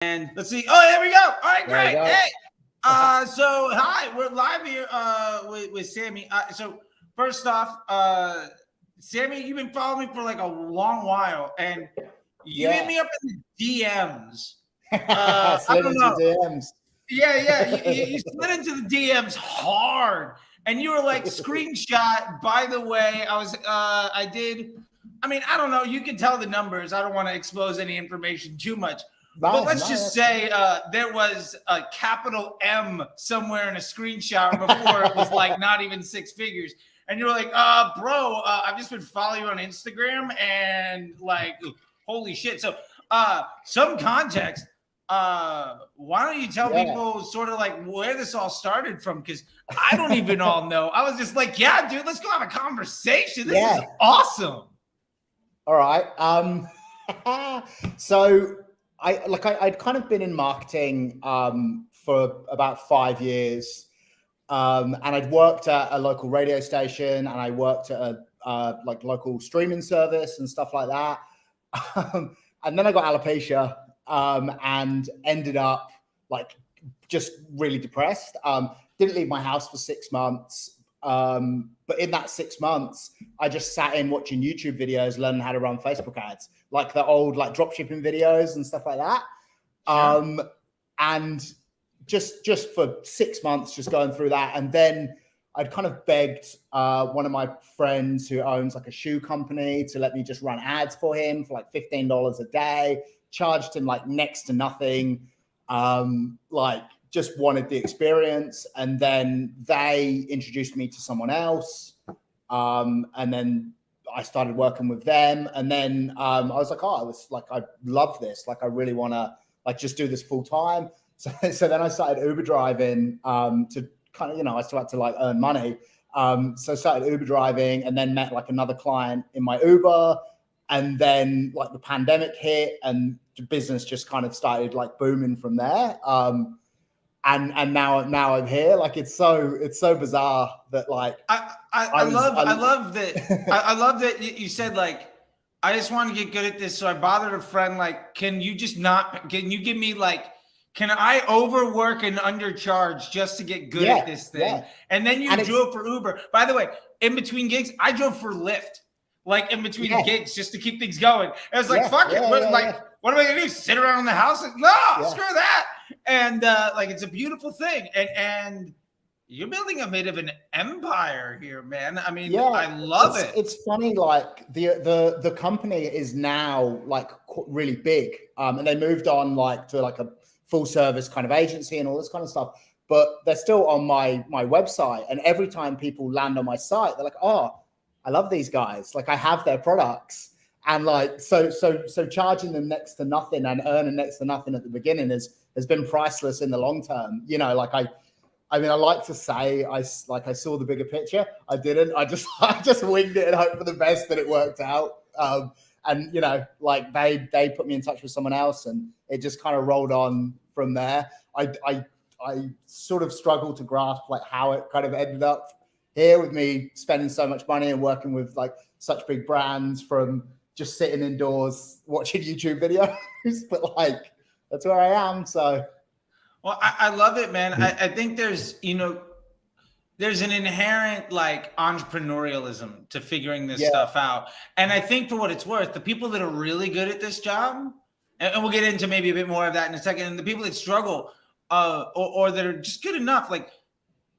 And let's see. Oh, there we go. All right, There we great. go. Hey, so hi, we're live here with Sammy. So first off, Sammy, you've been following me for like a long while, and you hit me up in the DMs. I Slid don't into know. DMs. Yeah. You slid into the DMs hard, and you were like, "Screenshot." By the way, I don't know. You can tell the numbers. I don't want to expose any information too much. But let's just say there was a capital M somewhere in a screenshot before it was like not even six figures. And you're like, bro, I've just been following you on Instagram and like, holy shit. So some context. Why don't you tell people sort of like where this all started from? Because I don't even all know. I was just like, yeah, dude, let's go have a conversation. This is awesome. All right. So I'd kind of been in marketing for about 5 years, and I'd worked at a local radio station, and I worked at a like local streaming service and stuff like that. And then I got alopecia and ended up like just really depressed. Didn't leave my house for 6 months. But in that 6 months, I just sat in watching YouTube videos, learning how to run Facebook ads, like the old like drop shipping videos and stuff like that. Sure. And just for 6 months, just going through that. And then I'd kind of begged one of my friends who owns like a shoe company to let me just run ads for him for like $15 a day, charged him like next to nothing. Just wanted the experience, and then they introduced me to someone else, and then I started working with them, and then I was like, I love this, like I really want to like just do this full time. So then I started Uber driving to kind of, I started to like earn money. So I started Uber driving, and then met like another client in my Uber, and then like the pandemic hit, and the business just kind of started like booming from there. And now I'm here. Like it's so bizarre that like I love that you said like I just want to get good at this, so I bothered a friend like, can you give me like, can I overwork and undercharge just to get good at this thing? Yeah. And then you drove for Uber. By the way, in between gigs, I drove for Lyft, like in between gigs just to keep things going. I was like, fuck it. What am I gonna do? Sit around in the house? Like, no, screw that. And like it's a beautiful thing, and you're building a bit of an empire here, man. I mean, I love it. It's funny, like the company is now like really big, and they moved on like to like a full service kind of agency and all this kind of stuff. But they're still on my website, and every time people land on my site, they're like, "Oh, I love these guys. Like I have their products." And like so charging them next to nothing and earning next to nothing at the beginning has been priceless in the long term. Like I like to say I saw the bigger picture. I didn't. I just winged it and hoped for the best that it worked out. And like they put me in touch with someone else, and it just kind of rolled on from there. I sort of struggled to grasp like how it kind of ended up here with me spending so much money and working with like such big brands, from just sitting indoors watching YouTube videos. But like that's where I am. So. Well, I love it, man. I think there's an inherent like entrepreneurialism to figuring this stuff out. And I think for what it's worth, the people that are really good at this job, and we'll get into maybe a bit more of that in a second, and the people that struggle or that are just good enough, like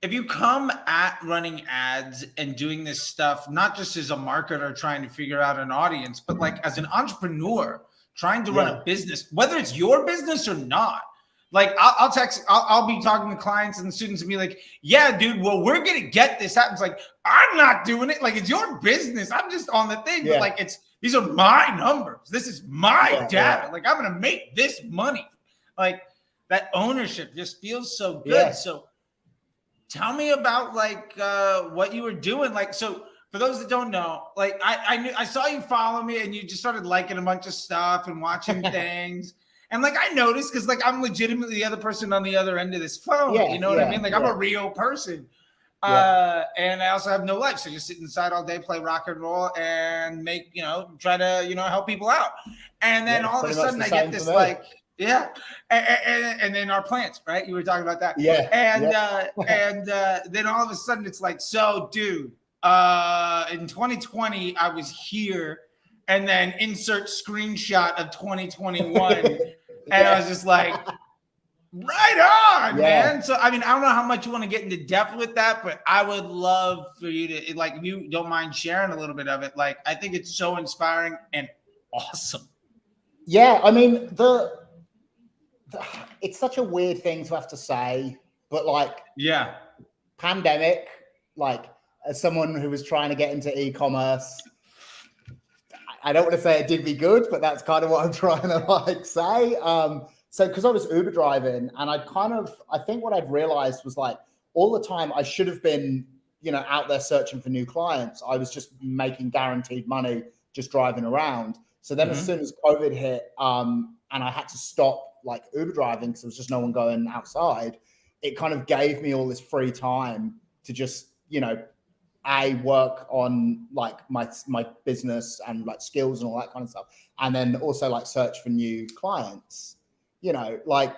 if you come at running ads and doing this stuff, not just as a marketer trying to figure out an audience, but like as an entrepreneur trying to run a business, whether it's your business or not. Like I'll be talking to clients and students and be like, yeah, dude, well, we're going to get this happens. Like, I'm not doing it. Like, it's your business. I'm just on the thing. But like, these are my numbers. This is my data. Like, I'm going to make this money. Like that ownership just feels so good. Yeah. So tell me about like what you were doing. Like, so for those that don't know, like I saw you follow me and you just started liking a bunch of stuff and watching things. And like, I noticed, cause like, I'm legitimately the other person on the other end of this phone. You know what I mean? Like I'm a real person. And I also have no life. So just sit inside all day, play rock and roll and make, try to, help people out. And then all of a sudden I get this like, Yeah, and then our plants, right? You were talking about that. Yeah. And then all of a sudden it's like, so dude, in 2020 I was here, and then insert screenshot of 2021, and I was just like, right on, man. So I mean, I don't know how much you want to get into depth with that, but I would love for you to, like, if you don't mind sharing a little bit of it. Like, I think it's so inspiring and awesome. Yeah, I mean, it's such a weird thing to have to say, but like, yeah, pandemic, like, as someone who was trying to get into e-commerce, I don't want to say it did me good, but that's kind of what I'm trying to like say. So because I was Uber driving, and I think what I'd realized was like all the time I should have been, out there searching for new clients. I was just making guaranteed money just driving around. So then as soon as COVID hit, and I had to stop like Uber driving because there was just no one going outside, it kind of gave me all this free time to just, work on like my business and like skills and all that kind of stuff. And then also like search for new clients, like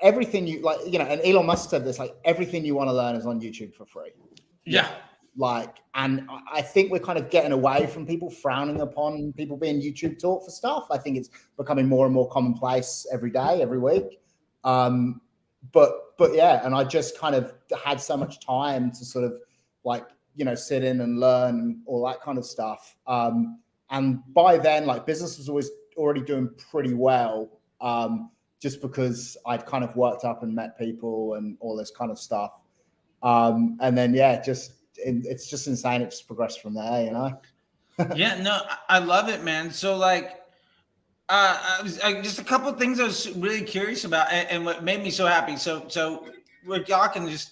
everything and Elon Musk said this, like everything you want to learn is on YouTube for free. Yeah. Like, and I think we're kind of getting away from people frowning upon people being YouTube taught for stuff. I think it's becoming more and more commonplace every day, every week. But yeah, and I just kind of had so much time to sort of like, sit in and learn and all that kind of stuff. And by then, like business was already doing pretty well, just because I'd kind of worked up and met people and all this kind of stuff. And then, yeah, it's just insane. It just progressed from there, Yeah, no, I love it, man. So like, just a couple of things I was really curious about, and what made me so happy. So we're talking just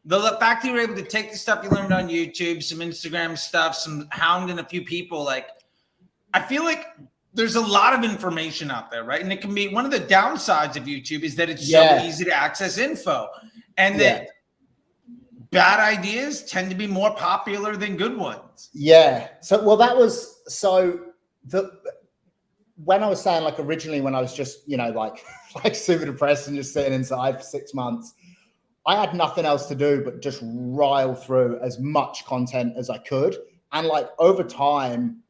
the fact that you were able to take the stuff you learned on YouTube, some Instagram stuff, some hounding a few people. Like, I feel like there's a lot of information out there, right? And it can be one of the downsides of YouTube is that it's so easy to access info, and that bad ideas tend to be more popular than good ones. Yeah. So, well, that was when I was saying, like, originally when I was just, like super depressed and just sitting inside for 6 months, I had nothing else to do but just rile through as much content as I could. And like over time,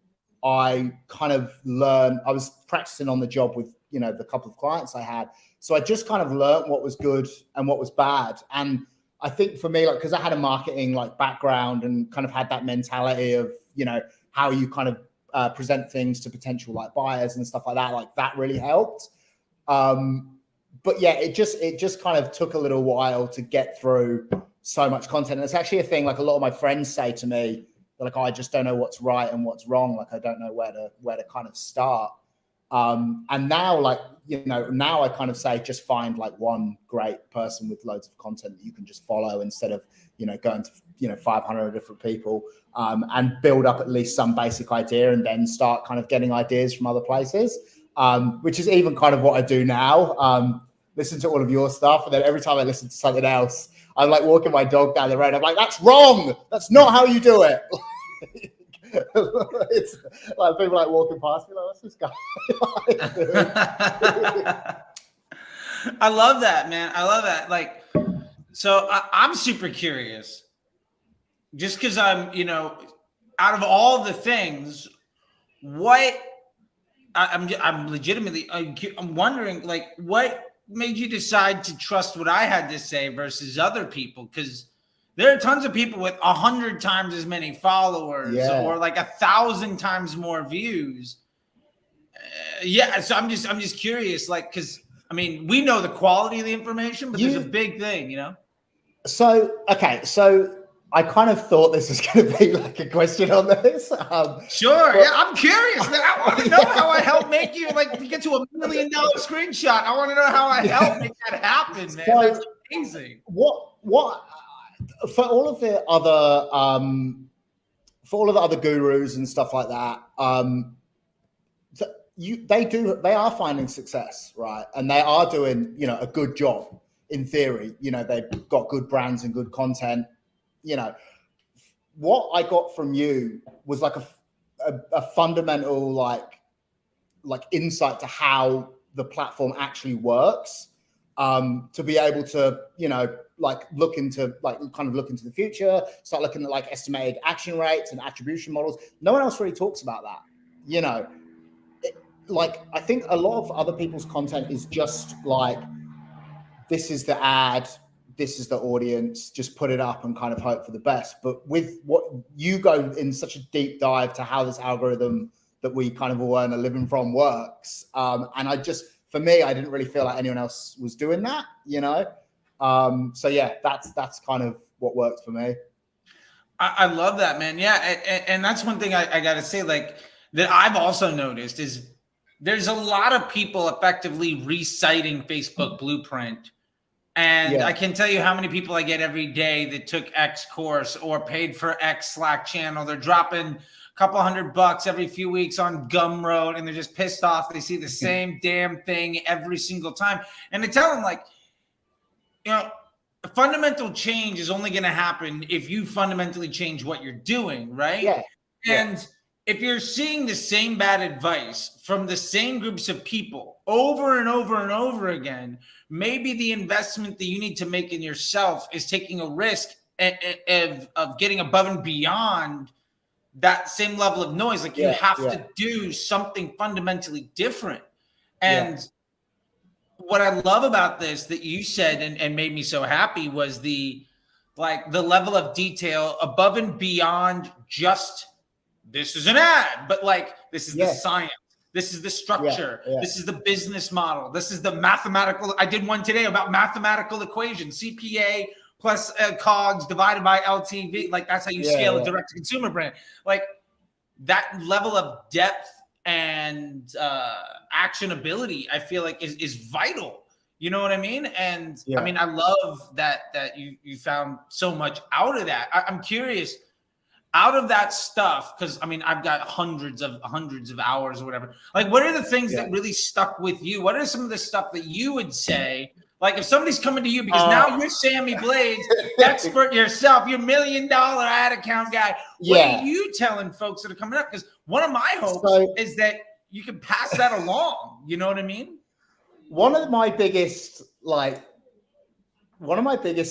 I kind of learned, I was practicing on the job with, the couple of clients I had. So I just kind of learned what was good and what was bad. And I think for me, like, because I had a marketing like background and kind of had that mentality of, how you kind of present things to potential like buyers and stuff like that really helped. But yeah, it just kind of took a little while to get through so much content. And it's actually a thing like a lot of my friends say to me, like, I just don't know what's right and what's wrong. Like, I don't know where to kind of start. And now, like, now I kind of say just find like one great person with loads of content that you can just follow instead of, going to, 500 different people, and build up at least some basic idea and then start kind of getting ideas from other places, which is even kind of what I do now. Listen to all of your stuff. And then every time I listen to something else, I'm like walking my dog down the road. I'm like, that's wrong. That's not how you do it. It's like people like walking past me like, what's this guy? I love that, man. I love that. Like, so I'm super curious just because I'm, out of all the things, I'm legitimately, I'm wondering, like, what made you decide to trust what I had to say versus other people? Because there are tons of people with 100 times as many followers or like 1,000 times more views. So I'm just curious, like, because I mean, we know the quality of the information, but there's a big thing, So, okay. So I kind of thought this was going to be like a question on this. Sure. But, yeah, I'm curious, man. I want to know how I help make you like to get to $1 million screenshot. I want to know how I help make that happen, man. So, that's amazing. What for all of the other gurus and stuff like that, they are finding success, right? And they are doing, a good job in theory. They've got good brands and good content. What I got from you was like a fundamental like insight to how the platform actually works, to be able to, look into the future, start looking at like estimated action rates and attribution models. No one else really talks about that. I think a lot of other people's content is just like, this is the ad, this is the audience, just put it up and kind of hope for the best. But with what you go in such a deep dive to how this algorithm that we kind of all earn a living from works. And for me, I didn't really feel like anyone else was doing that, So yeah, that's kind of what worked for me. I love that, man. Yeah. And that's one thing I got to say, like, that I've also noticed is there's a lot of people effectively reciting Facebook Blueprint. And I can tell you how many people I get every day that took X course or paid for X Slack channel. They're dropping a couple $100 every few weeks on Gumroad, and they're just pissed off. They see the same damn thing every single time. And I tell them, like, fundamental change is only going to happen if you fundamentally change what you're doing, right? Yeah. And if you're seeing the same bad advice from the same groups of people over and over and over again, maybe the investment that you need to make in yourself is taking a risk of getting above and beyond that same level of noise. Like, you have to do something fundamentally different. And what I love about this that you said and made me so happy was the level of detail above and beyond just, this is an ad, but like, this is the science. This is the structure. This is the business model. This is the mathematical. I did one today about mathematical equation, CPA plus COGS divided by LTV. Like, that's how you scale a direct to consumer brand. Like, that level of depth and actionability, I feel like is vital. You know what I mean? And I mean, I love that you found so much out of that. I'm curious, out of that stuff, because I mean, I've got hundreds of hours or whatever. Like, what are the things that really stuck with you? What are some of the stuff that you would say? Like, if somebody's coming to you because now you're Sammy Blades, expert yourself, you're $1 million ad account guy. What are you telling folks that are coming up? Because one of my hopes is that you can pass that along. You know what I mean? One of my biggest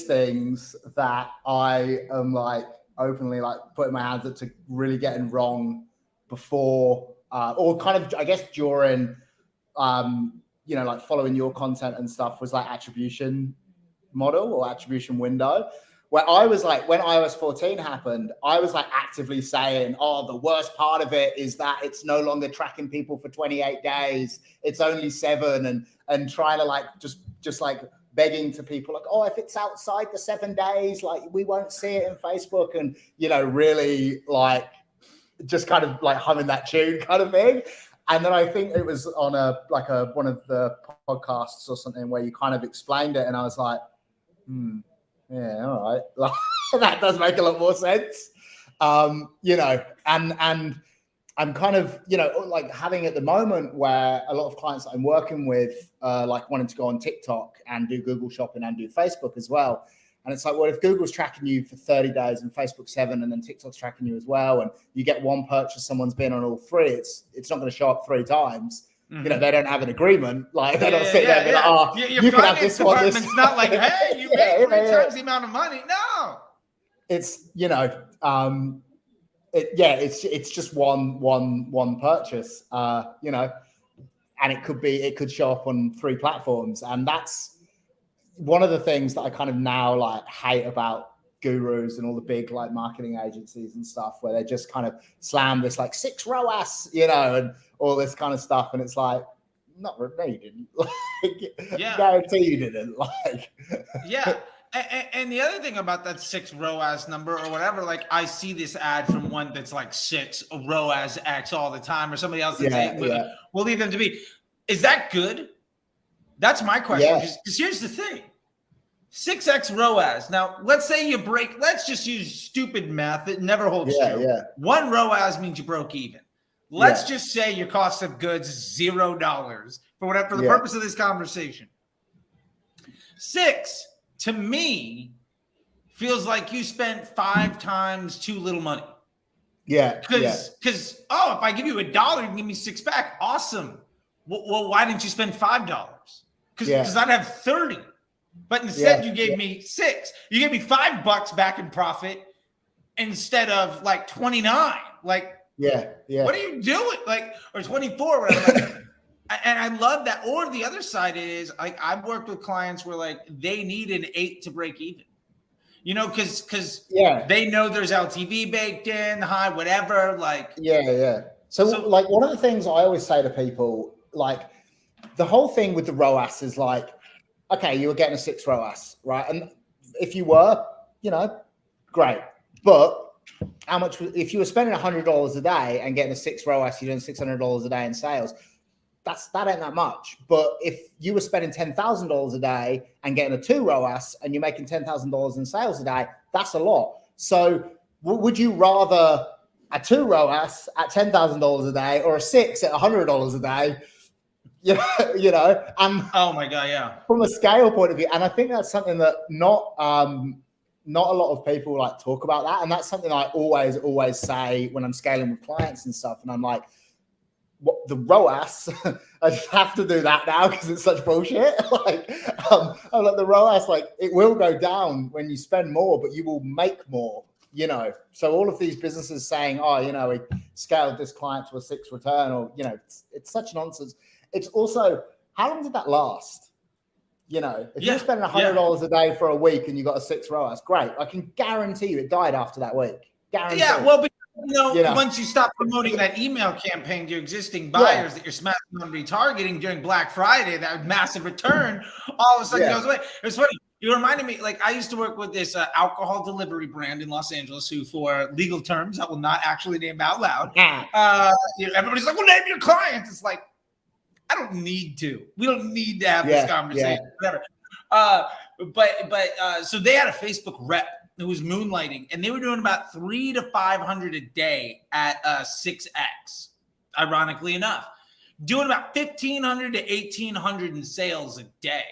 things that I am like openly like putting my hands up to really getting wrong before or kind of, I guess, during like following your content and stuff was like attribution model or attribution window, where I was like, when iOS 14 happened, I was like actively saying, oh, the worst part of it is that it's no longer tracking people for 28 days. It's only 7, and trying to like just like begging to people like, oh, if it's outside the 7 days, like we won't see it in Facebook, and really like just kind of like humming that tune kind of thing. And then I think it was on one of the podcasts or something where you kind of explained it, and I was like, yeah, all right, like, that does make a lot more sense, and I'm kind of, like having at the moment where a lot of clients that I'm working with, like wanting to go on TikTok and do Google Shopping and do Facebook as well. And it's like, well, if Google's tracking you for 30 days and Facebook 7, and then TikTok's tracking you as well, and you get one purchase, someone's been on all 3, it's not going to show up 3 times. Mm-hmm. They don't have an agreement. Like, they're not sitting there and be like, oh, you can have this one. It's not like, hey, you made 3 times the amount of money. No. It's, it's just one purchase, and it could show up on 3 platforms. And that's one of the things that I kind of now like hate about gurus and all the big like marketing agencies and stuff, where they just kind of slam this like 6 ROAS, and all this kind of stuff. And it's like, not really, you didn't. Like, guarantee you didn't. Like, yeah. And the other thing about that 6 ROAS number or whatever, like I see this ad from one that's like 6 ROAS X all the time, or somebody else that's 8. We'll leave them to be. Is that good? That's my question. Because here's the thing. 6x ROAS. Now, let's say you break. Let's just use stupid math. It never holds true. Yeah. 1 ROAS means you broke even. Let's just say your cost of goods is $0 for the purpose of this conversation. 6, to me, feels like you spent 5 times too little money. Yeah. Because if I give you $1, you can give me 6 back. Awesome. well, why didn't you spend $5? Because I'd have 30. But instead you gave me 6. You gave me $5 back in profit instead of like 29. Like, what are you doing? Like, or 24, whatever. Like, and I love that. Or the other side is like, I've worked with clients where like they need an 8 to break even. You know, because they know there's LTV baked in, high, whatever. Like, So like one of the things I always say to people, like the whole thing with the ROAS is like, okay, you were getting a 6 ROAS, right? And if you were, you know, great. But how much, if you were spending $100 a day and getting a 6 ROAS, you're doing $600 a day in sales. That ain't that much. But if you were spending $10,000 a day and getting a 2 ROAS and you're making $10,000 in sales a day, that's a lot. So would you rather a 2 ROAS at $10,000 a day or a 6 at $100 a day? You know, and oh my God, yeah. From a scale point of view, and I think that's something that not a lot of people like talk about that, and that's something I always say when I'm scaling with clients and stuff. And I'm like, what the ROAS? I just have to do that now because it's such bullshit. Like, I'm like the ROAS, like it will go down when you spend more, but you will make more. You know, so all of these businesses saying, oh, you know, we scaled this client to a 6 return, or you know, it's such nonsense. It's also, how long did that last? You know, if you're spending $100 a day for a week and you got a 6 ROAS, great. I can guarantee you it died after that week. Guarantee. Yeah, well, but you know, once you stop promoting that email campaign to your existing buyers that you're smashing on retargeting during Black Friday, that massive return all of a sudden goes away. It's funny. You reminded me, like I used to work with this alcohol delivery brand in Los Angeles who, for legal terms, I will not actually name out loud. You know, everybody's like, well, name your clients. It's like, I don't need to. We don't need to have this conversation. Whatever. So they had a Facebook rep who was moonlighting, and they were doing about 300 to 500 a day at 6X. Ironically enough, doing about 1,500 to 1,800 in sales a day.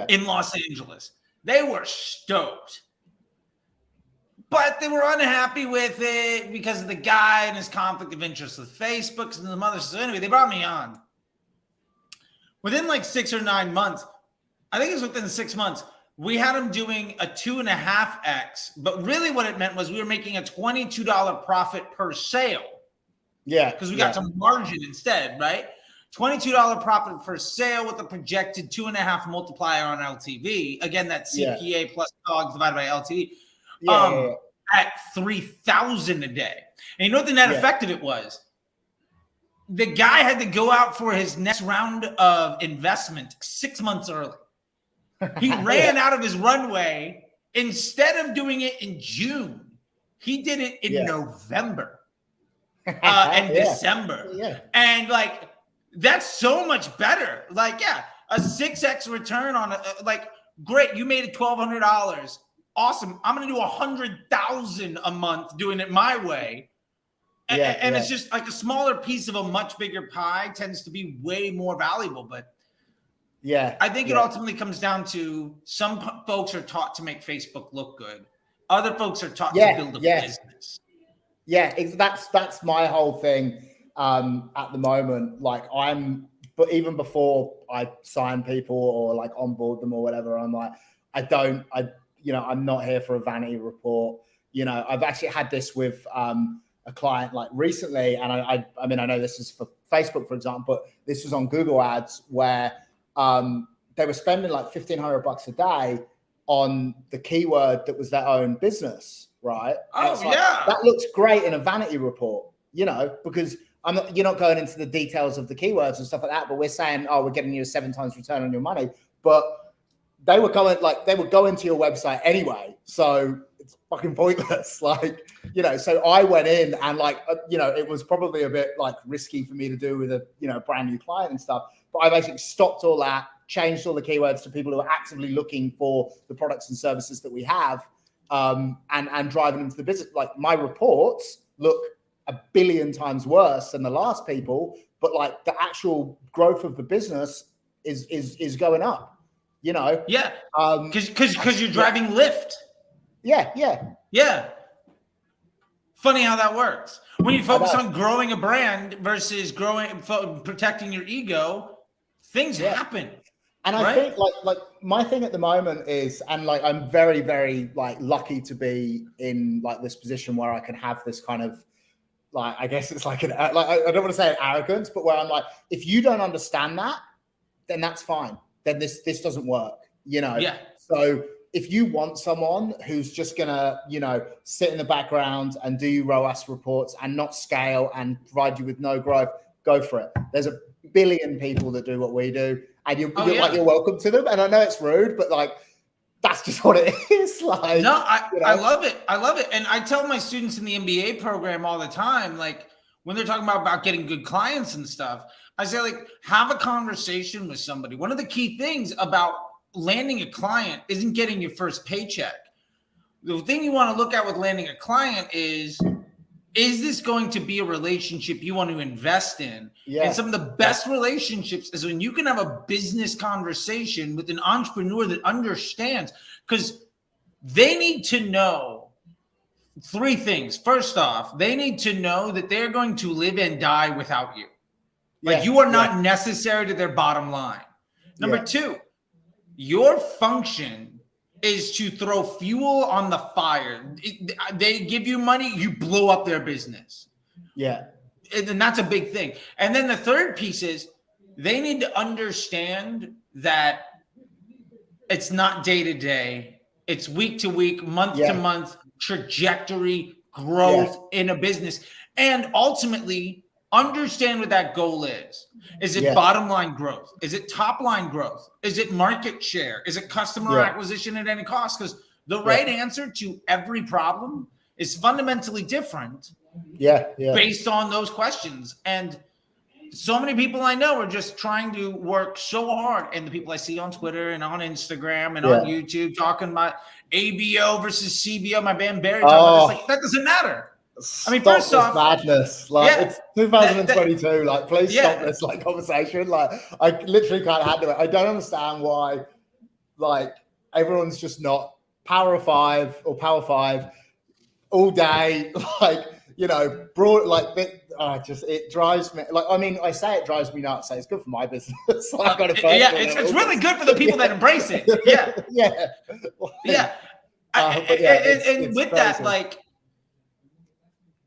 In Los Angeles. They were stoked. But they were unhappy with it because of the guy and his conflict of interest with Facebook and the mother. So anyway, they brought me on. Within like 6 or 9 months, I think it was within 6 months, we had him doing a 2.5X. But really what it meant was we were making a $22 profit per sale. Because we got some margin instead, right? $22 profit per sale with a projected 2.5 multiplier on LTV. Again, that's CPA plus COGS divided by LTV. At 3,000 a day. And you know what the net effect of it was? The guy had to go out for his next round of investment 6 months early. He ran out of his runway. Instead of doing it in June, he did it in November and December. And like, that's so much better. Like, a 6X return on like, great. You made it $1,200. Awesome. I'm going to do 100,000 a month doing it my way. And it's just like a smaller piece of a much bigger pie tends to be way more valuable. But I think it ultimately comes down to some folks are taught to make Facebook look good. Other folks are taught to build a business. That's my whole thing at the moment. Like but even before I sign people or like onboard them or whatever, I'm like, I'm not here for a vanity report. You know, I've actually had this with a client like recently, and I mean, I know this is for Facebook, for example, but this was on Google Ads where they were spending like $1,500 a day on the keyword that was their own business, right? That looks great in a vanity report, you know, because you're not going into the details of the keywords and stuff like that, but we're saying, oh, we're getting you a 7 times return on your money. But they were going to your website anyway, so it's fucking pointless. Like, you know, so I went in and like, you know, it was probably a bit like risky for me to do with a, you know, brand new client and stuff, but I basically stopped all that, changed all the keywords to people who are actively looking for the products and services that we have, and driving them to the business. Like, my reports look 1 billion times worse than the last people, but like the actual growth of the business is going up, you know? Because you're driving lift. Funny how that works. When you focus on growing a brand versus protecting your ego, things happen. And I think like my thing at the moment is, and like I'm very, very like lucky to be in like this position where I can have this kind of like, I guess it's like I don't want to say arrogance, but where I'm like, if you don't understand that, then that's fine. Then this doesn't work, you know? Yeah. So if you want someone who's just gonna, you know, sit in the background and do your ROAS reports and not scale and provide you with no growth, go for it. There's a billion people that do what we do, and you're welcome to them. And I know it's rude, but like that's just what it is. Like, no, I love it. I love it. And I tell my students in the MBA program all the time, like when they're talking about getting good clients and stuff, I say, like, have a conversation with somebody. One of the key things about landing a client isn't getting your first paycheck. The thing you want to look at with landing a client is this going to be a relationship you want to invest in? Yeah. And some of the best relationships is when you can have a business conversation with an entrepreneur that understands, because they need to know three things. First off, they need to know that they're going to live and die without you. Like you are not necessary to their bottom line. Number two, your function is to throw fuel on the fire. They give you money, you blow up their business. Yeah. And that's a big thing. And then the third piece is they need to understand that it's not day to day. It's week to week, month to month trajectory, growth in a business. And ultimately, understand what that goal is. Is it bottom line growth? Is it top line growth? Is it market share? Is it customer acquisition at any cost? Because the right answer to every problem is fundamentally different based on those questions. And so many people I know are just trying to work so hard. And the people I see on Twitter and on Instagram and on YouTube talking about ABO versus CBO, my man Barry talking about this, like, that doesn't matter. I mean, stop first off, madness. Like it's 2022. Like, please stop this like conversation. Like, I literally can't handle it. I don't understand why, like, everyone's just not Power 5 or Power 5 all day. Like, you know, broad. Like, it drives me. Like, I mean, I say it drives me nuts. So it's good for my business. Like, it's really good for the people that embrace it. And with that, like,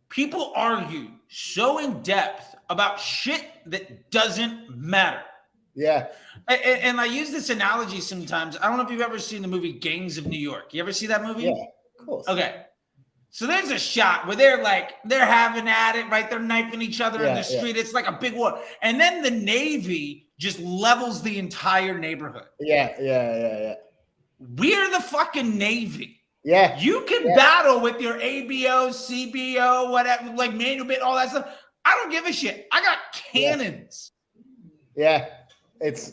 people argue so in depth about shit that doesn't matter. Yeah. And I use this analogy sometimes. I don't know if you've ever seen the movie Gangs of New York. You ever see that movie? Yeah, of course. Okay. So there's a shot where they're having at it, right? They're knifing each other in the street. It's like a big war. And then the Navy just levels the entire neighborhood. Yeah. We're the fucking Navy. Yeah. You can battle with your ABO, CBO, whatever, like manual bit, all that stuff. I don't give a shit. I got cannons. Yeah.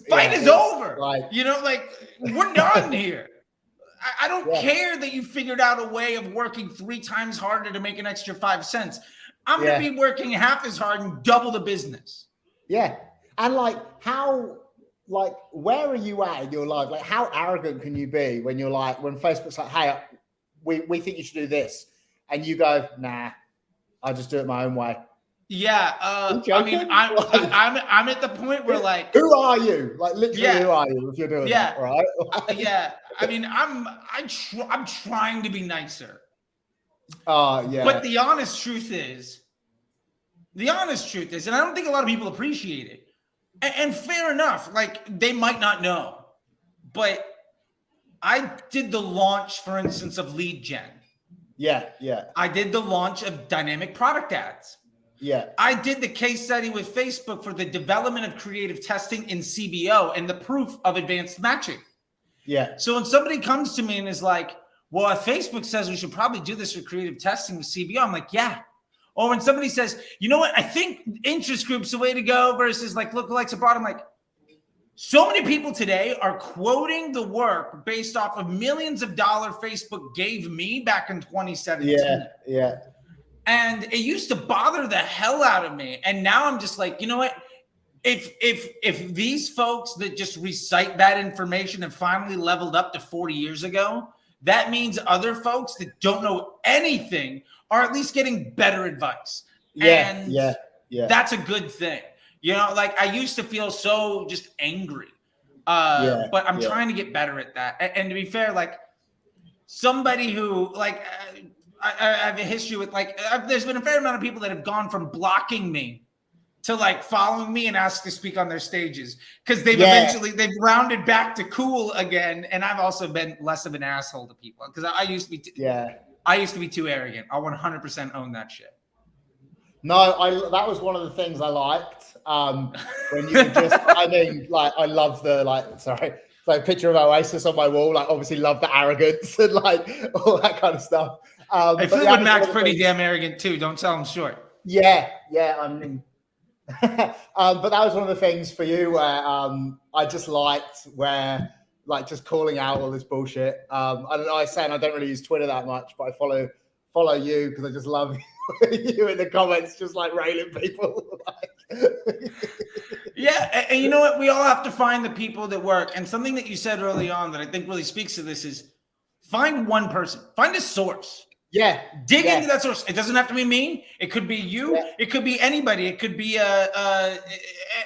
Fight is over. Like, you know, like, we're done here. I don't care that you figured out a way of working 3 times harder to make an extra 5 cents. I'm going to be working half as hard and double the business. Yeah. And like, where are you at in your life? Like, how arrogant can you be when you're like, when Facebook's like, hey, we think you should do this, and you go, nah, I'll just do it my own way. Yeah, I mean, I'm at the point where, like, who are you? Like, literally, who are you if you're doing that, right? I mean, I'm trying to be nicer. Yeah. But the honest truth is, and I don't think a lot of people appreciate it. And fair enough, like, they might not know, but I did the launch, for instance, of lead gen. Yeah. I did the launch of dynamic product ads. Yeah. I did the case study with Facebook for the development of creative testing in CBO and the proof of advanced matching. Yeah. So when somebody comes to me and is like, well, if Facebook says we should probably do this for creative testing with CBO, I'm like, yeah. Or when somebody says, you know what, I think interest groups the way to go versus like lookalikes abroad, I'm like, so many people today are quoting the work based off of millions of dollars Facebook gave me back in 2017. Yeah. And it used to bother the hell out of me. And now I'm just like, you know what? If these folks that just recite that information have finally leveled up to 40 years ago, that means other folks that don't know anything are at least getting better advice. And that's a good thing. You know, like I used to feel so just angry, but I'm trying to get better at that. And to be fair, like somebody who like, I have a history with like, there's been a fair amount of people that have gone from blocking me to like following me and ask to speak on their stages because they've they've rounded back to cool again. And I've also been less of an asshole to people because I used to be, I used to be too arrogant. I 100% own that shit. No, that was one of the things I liked. When you could just, I mean, like, I love the, like, sorry, like picture of Oasis on my wall. Like, obviously love the arrogance and like all that kind of stuff. I feel like Mac's pretty damn arrogant too. Don't sell him short. Yeah, I mean, but that was one of the things for you where I just liked where like just calling out all this bullshit. I don't know. I don't really use Twitter that much, but I follow you because I just love you in the comments, just like railing people. Yeah, and you know what? We all have to find the people that work. And something that you said early on that I think really speaks to this is find one person, find a source. Yeah. Dig into that source. It doesn't have to be me. It could be you. Yeah. It could be anybody. It could be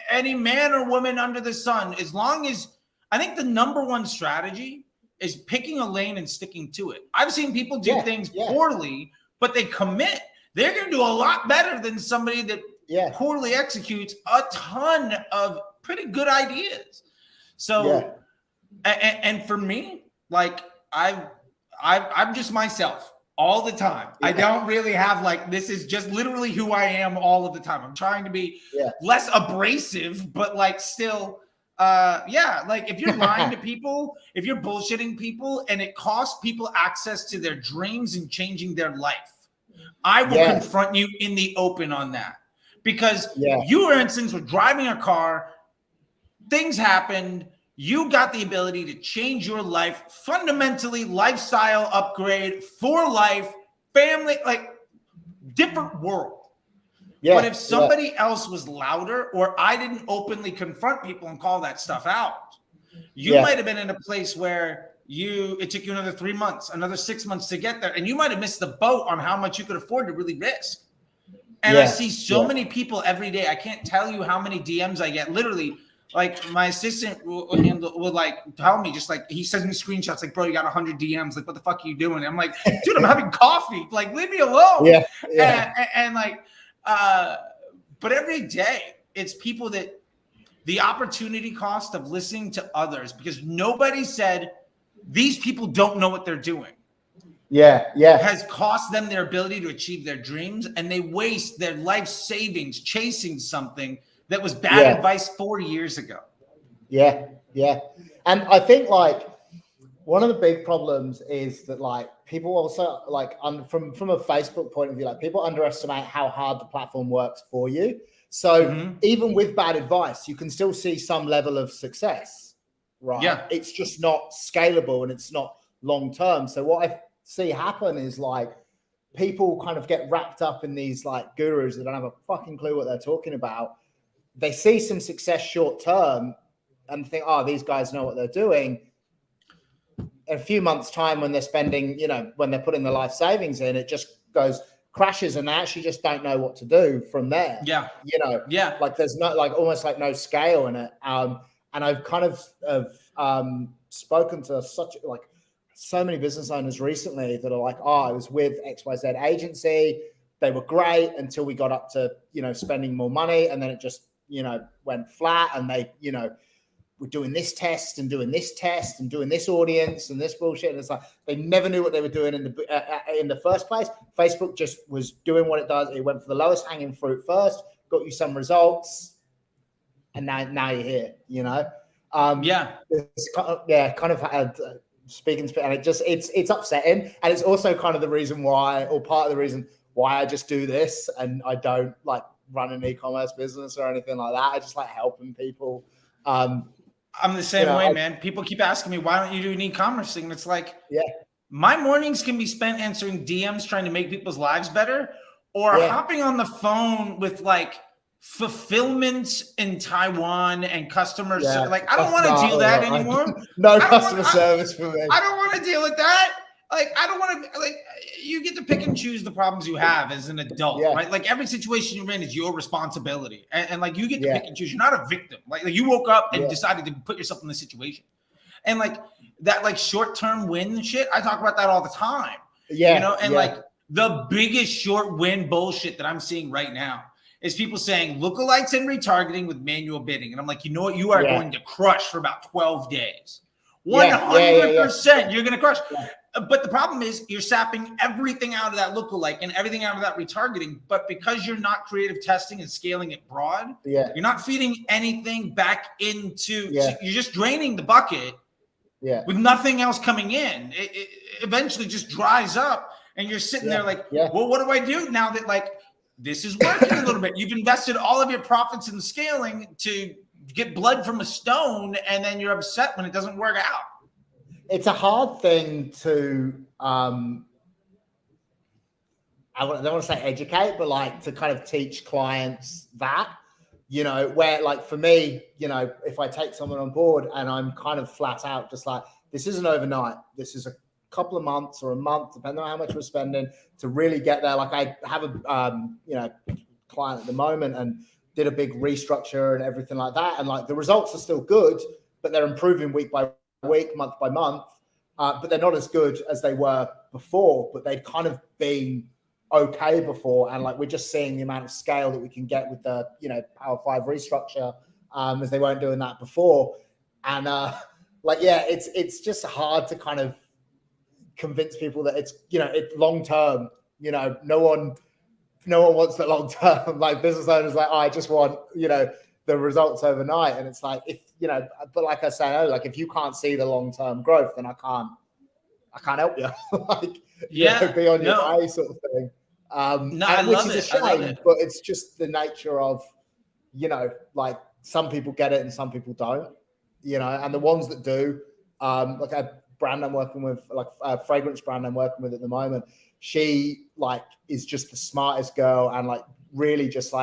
any man or woman under the sun. As long as I think the number one strategy is picking a lane and sticking to it. I've seen people do things poorly, but they commit. They're going to do a lot better than somebody that poorly executes a ton of pretty good ideas. So, and for me, like I'm just myself all the time. I don't really have like, this is just literally who I am all of the time. I'm trying to be less abrasive, but like still, like if you're lying to people, if you're bullshitting people and it costs people access to their dreams and changing their life, I will confront you in the open on that. Because you, for instance, were driving a car, things happened, you got the ability to change your life, fundamentally lifestyle upgrade for life, family, like different world. But if somebody else was louder or I didn't openly confront people and call that stuff out, you might have been in a place where it took you another 3 months, another 6 months to get there. And you might've missed the boat on how much you could afford to really risk. And I see so many people every day. I can't tell you how many DMs I get. Literally, like my assistant will like tell me, just like he sends me screenshots like, bro, you got 100 DMs. Like, what the fuck are you doing? And I'm like, dude, I'm having coffee. Like, leave me alone. And like, but every day it's people that the opportunity cost of listening to others, because nobody said these people don't know what they're doing. Has cost them their ability to achieve their dreams, and they waste their life savings chasing something that was bad advice 4 years ago. And I think like one of the big problems is that like people also like from a Facebook point of view, like people underestimate how hard the platform works for you. So even with bad advice, you can still see some level of success, right? It's just not scalable and it's not long term. So what I see happen is like people kind of get wrapped up in these like gurus that don't have a fucking clue what they're talking about. They see some success short term and think, oh, these guys know what they're doing. In a few months' time, when they're spending, when they're putting their life savings in, it just crashes, and they actually just don't know what to do from there. Like there's no, like almost like no scale in it. And I've kind of spoken to so many business owners recently that are like, oh, I was with XYZ agency. They were great until we got up to, spending more money. And then it just, went flat, and they, were doing this test and doing this test and doing this audience and this bullshit. And it's like, they never knew what they were doing in the first place. Facebook just was doing what it does. It went for the lowest hanging fruit first, got you some results. And now you're here, It's kind of had, speaking, and it's upsetting, and it's also kind of the reason why, or part of the reason why I just do this, and I don't like run an e-commerce business or anything like that. I just like helping people. I'm the same way, man. People keep asking me, why don't you do an e-commerce thing? And it's like, my mornings can be spent answering DMs, trying to make people's lives better, or hopping on the phone with like fulfillment in Taiwan and customers. Like, I don't want to deal that anymore. No customer service for me. I don't want to deal with that. like, I don't want to, like, you get to pick and choose the problems you have as an adult, right? Like every situation you're in is your responsibility. And like, you get to pick and choose. You're not a victim. Like you woke up and decided to put yourself in this situation. And like that, like short-term win shit, I talk about that all the time. You know, and like the biggest short win bullshit that I'm seeing right now is people saying lookalikes and retargeting with manual bidding. And I'm like, you know what? You are going to crush for about 12 days. 100% you're going to crush. But the problem is you're sapping everything out of that lookalike and everything out of that retargeting. But because you're not creative testing and scaling it broad, you're not feeding anything back into, so you're just draining the bucket with nothing else coming in. It eventually just dries up and you're sitting there like, well, what do I do now that like this is working a little bit? You've invested all of your profits in scaling to get blood from a stone, and then you're upset when it doesn't work out. It's a hard thing to, I don't want to say educate, but like to kind of teach clients that, you know, where like for me, you know, if I take someone on board and I'm kind of flat out, just like, this isn't overnight. This is a couple of months or a month, depending on how much we're spending to really get there. Like I have a, you know, client at the moment and did a big restructure and everything like that. And like the results are still good, but they're improving week by week, month by month, but they're not as good as they were before, but they've kind of been okay before. And like, we're just seeing the amount of scale that we can get with the, you know, Power 5 restructure, as they weren't doing that before. And like, yeah, it's just hard to kind of convince people that it's, you know, it's long-term, you know, no one wants the long-term, like business owners, like, oh, I just want, you know, the results overnight. And it's like, if, you know, but like I say, like, if you can't see the long-term growth, then I can't help you. Like, you know, be on your way sort of thing. Which is a shame, but it's just the nature of, you know, like some people get it and some people don't, you know, and the ones that do, like a brand I'm working with, like a fragrance brand I'm working with at the moment, she like is just the smartest girl and like really just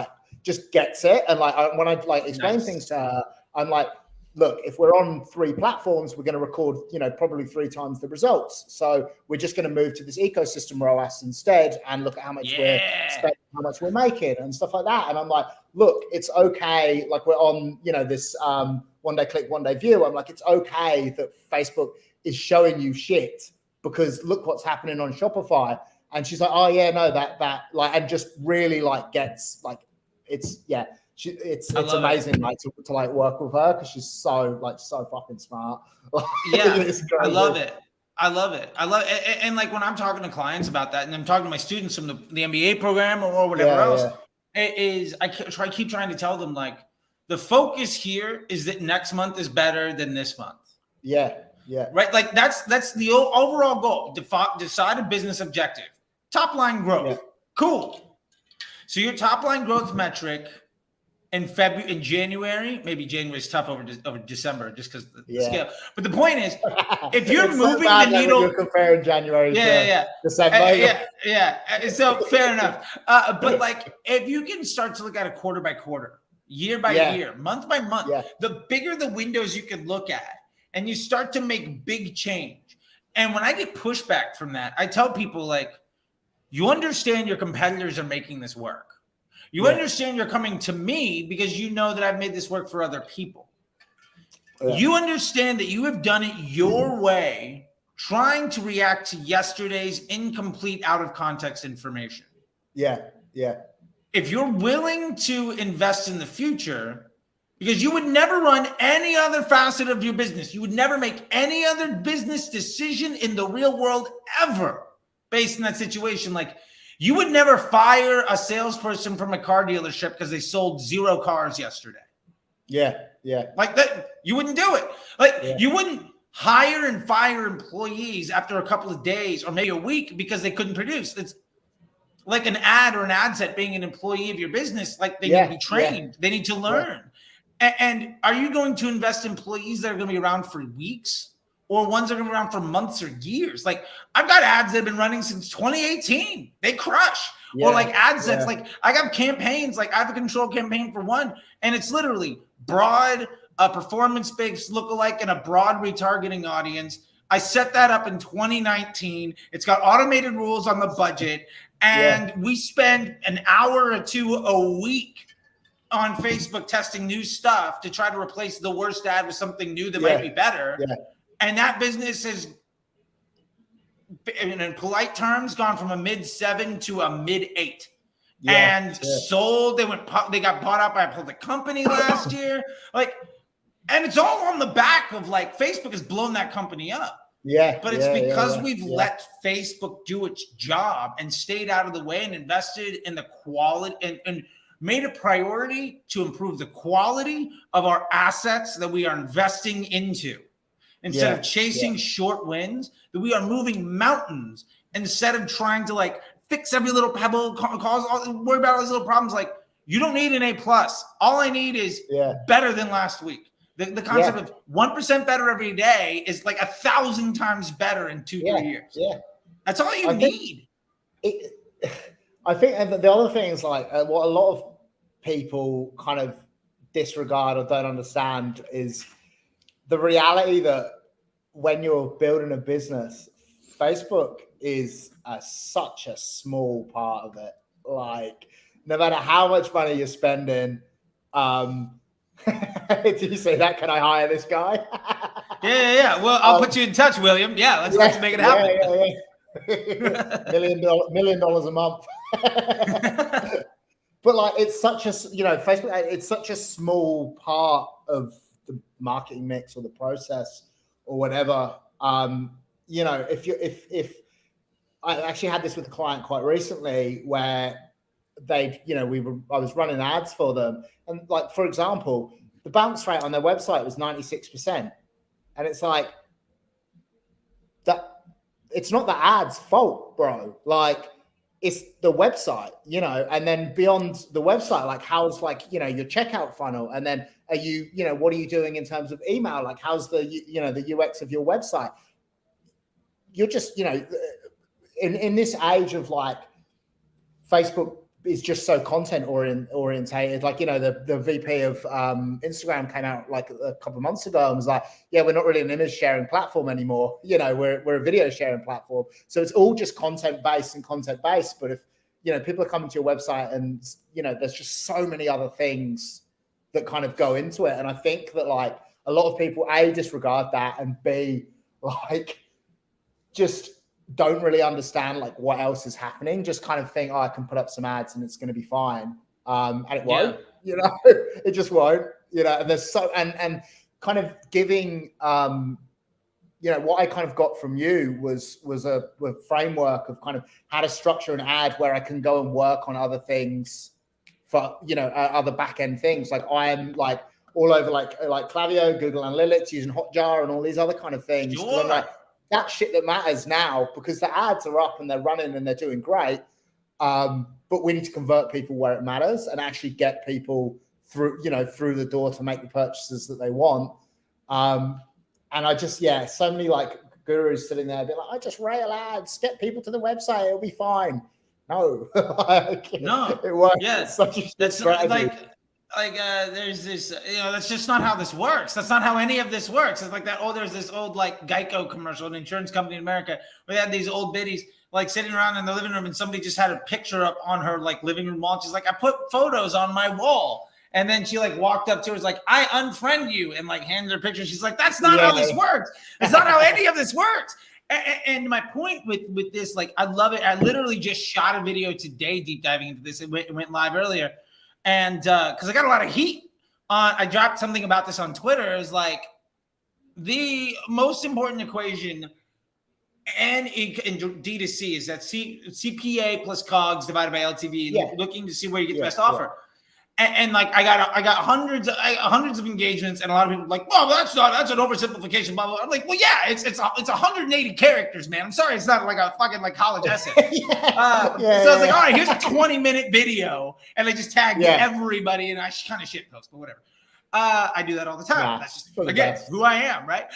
gets it. And like when I like explain things to her, I'm like, look, if we're on 3 platforms, we're going to record, you know, probably 3 times the results. So we're just going to move to this ecosystem ROAS instead and look at how much we're spending, how much we're making and stuff like that. And I'm like, look, it's okay. Like we're on, you know, this one day click, one day view. I'm like, it's okay that Facebook is showing you shit because look what's happening on Shopify. And she's like, oh yeah, no, that like, and just really like gets like, it's amazing like to like work with her because she's so fucking smart. I love it. And like when I'm talking to clients about that, and I'm talking to my students from the MBA program or whatever else, I keep trying to tell them like the focus here is that next month is better than this month. Right. Like that's the overall goal. Decide a business objective. Top line growth. Cool. So your top line growth metric in January, maybe January is tough over December just because the scale. But the point is, if you're moving the needle, you're comparing January to December. So fair enough. But like, if you can start to look at it quarter by quarter, year by year, month by month, the bigger the windows you can look at, and you start to make big change. And when I get pushback from that, I tell people like, you understand your competitors are making this work. You understand you're coming to me because you know that I've made this work for other people. You understand that you have done it your way, trying to react to yesterday's incomplete, out of context information. If you're willing to invest in the future, because you would never run any other facet of your business, you would never make any other business decision in the real world ever based on that situation. Like, you would never fire a salesperson from a car dealership because they sold 0 cars yesterday. Like that, you wouldn't do it. Like you wouldn't hire and fire employees after a couple of days or maybe a week because they couldn't produce. It's like an ad or an ad set being an employee of your business. Like they need to be trained. They need to learn. And are you going to invest in employees that are going to be around for weeks or ones that are going to be around for months or years? Like I've got ads that have been running since 2018. They crush. Or like ad sets. Like I got campaigns, like I have a control campaign for one, and it's literally broad, a performance-based lookalike and a broad retargeting audience I set that up in 2019. It's got automated rules on the budget, and we spend an hour or two a week on Facebook testing new stuff to try to replace the worst ad with something new that might be better. And that business has, in polite terms, gone from a mid-7 to a mid-8. Sold. They got bought out by a public company last year. And it's all on the back of Facebook has blown that company up. But it's because we've let Facebook do its job and stayed out of the way and invested in the quality and made a priority to improve the quality of our assets that we are investing into. Instead of chasing short wins, that we are moving mountains instead of trying to fix every little pebble, worry about all these little problems. You don't need an A+. All I need is better than last week. The concept of 1% better every day is 1,000 times better in 2-3 years. That's all you need. I think the other thing is what a lot of people kind of disregard or don't understand is the reality that when you're building a business, Facebook is such a small part of it. No matter how much money you're spending, did you say that? Can I hire this guy? Yeah. Well, I'll put you in touch, William. Let's make it happen. $1 million a month. But it's such a Facebook. It's such a small part of the marketing mix or the process or whatever. If I actually had this with a client quite recently where I was running ads for them, and for example, the bounce rate on their website was 96%, and it's that it's not the ads' fault, bro. It's the website, and then beyond the website, how's your checkout funnel, and then are you, what are you doing in terms of email? How's the the UX of your website? You're just in this age of Facebook is just so content orientated. The VP of Instagram came out a couple of months ago and was we're not really an image sharing platform anymore. We're a video sharing platform. So it's all just content based. But if people are coming to your website and there's just so many other things that kind of go into it. And I think that a lot of people A, disregard that, and B, just don't really understand what else is happening. Just kind of think, I can put up some ads and it's going to be fine. And it won't, it just won't, and there's and kind of giving, what I kind of got from you was a framework of kind of how to structure an ad where I can go and work on other things for, other back end things. I'm all over Klaviyo, Google Analytics, using Hotjar and all these other kind of things. Sure. That shit that matters now, because the ads are up and they're running and they're doing great. But we need to convert people where it matters and actually get people through the door to make the purchases that they want. And I just, so many gurus sitting there being I just rail ads, get people to the website, it'll be fine. No, no, it won't. Yes, that's strategy. There's this, that's just not how this works. That's not how any of this works. It's that, there's this old Geico commercial, an insurance company in America, where they had these old biddies sitting around in the living room, and somebody just had a picture up on her living room wall. She's I put photos on my wall. And then she walked up to her, was I unfriend you, and handed her a picture. She's that's not how this works. It's not how any of this works. And my point with this, I love it. I literally just shot a video today, deep diving into this. It went live earlier. And because I got a lot of heat I dropped something about this on Twitter. Is the most important equation in D2C is that CPA plus COGS divided by LTV, looking to see where you get the best offer. And I got hundreds of engagements, and a lot of people well, that's an oversimplification, blah, blah, blah. I'm well, yeah, it's 180 characters, man. I'm sorry, it's not a fucking college essay. So I was all right, here's a 20-minute video, and I just tagged everybody, and I kind of shit post, but whatever. I do that all the time. That's just again who I am, right?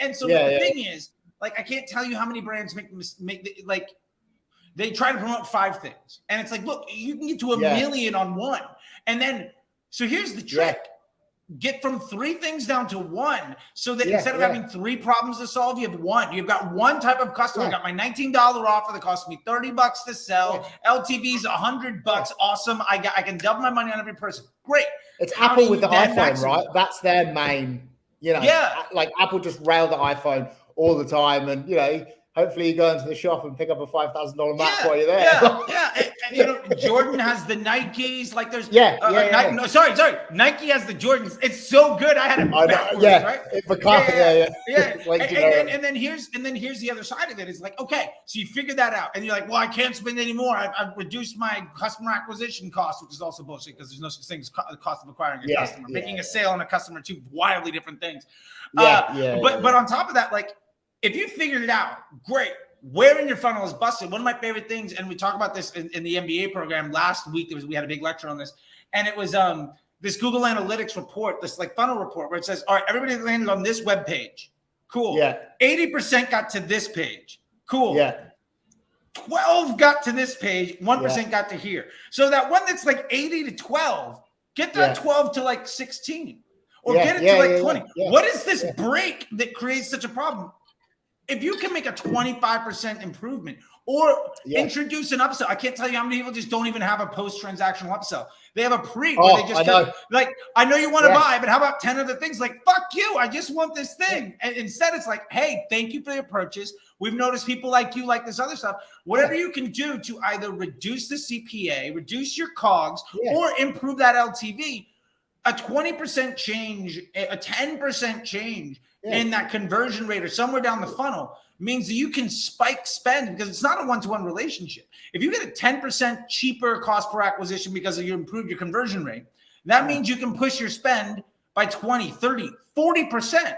And so the thing is, I can't tell you how many brands make they try to promote 5 things, and it's look, you can get to a million on one. And then, so here's the trick. get from 3 things down to 1, so that instead of having 3 problems to solve, you have 1. You've got 1 type of customer. I got my $19 offer that cost me $30 to sell. LTV's $100. Awesome. I can double my money on every person. Great. It's Apple with the iPhone, right? That's their main, like Apple just rail the iPhone all the time, and hopefully you go into the shop and pick up a $5,000 Mac while you're there. And Jordan has the Nikes. Like there's Nike, no, sorry. Nike has the Jordans. It's so good. I had it backwards, right? And then here's the other side of it. It's like, okay, so you figured that out, and you're like, well, I can't spend any more. I've reduced my customer acquisition cost, which is also bullshit because there's no such thing as the cost of acquiring a customer. Making a sale on a customer, 2 wildly different things. But on top of that, like, if you figured it out, great. Where in your funnel is busted? One of my favorite things, and we talked about this in the MBA program last week. We had a big lecture on this, and it was this Google Analytics report, this like funnel report, where it says, all right, everybody landed on this web page. Cool. 80% got to this page. Cool. 12 got to this page. 1% got to here. So that one that's like 80 to 12, get that 12 to like 16, or get it to like 20. What is this break that creates such a problem? If you can make a 25% improvement or introduce an upsell, I can't tell you how many people just don't even have a post-transactional upsell. They have a pre where they just like, I know you want to buy, but how about 10 other things? Like, fuck you, I just want this thing. And instead it's like, hey, thank you for your purchase. We've noticed people like you like this other stuff. Whatever you can do to either reduce the CPA, reduce your COGS, or improve that LTV, a 20% change, a 10% change in that conversion rate or somewhere down the funnel means that you can spike spend, because it's not a one-to-one relationship. If you get a 10% cheaper cost per acquisition because you improved your conversion rate, that means you can push your spend by 20, 30, 40%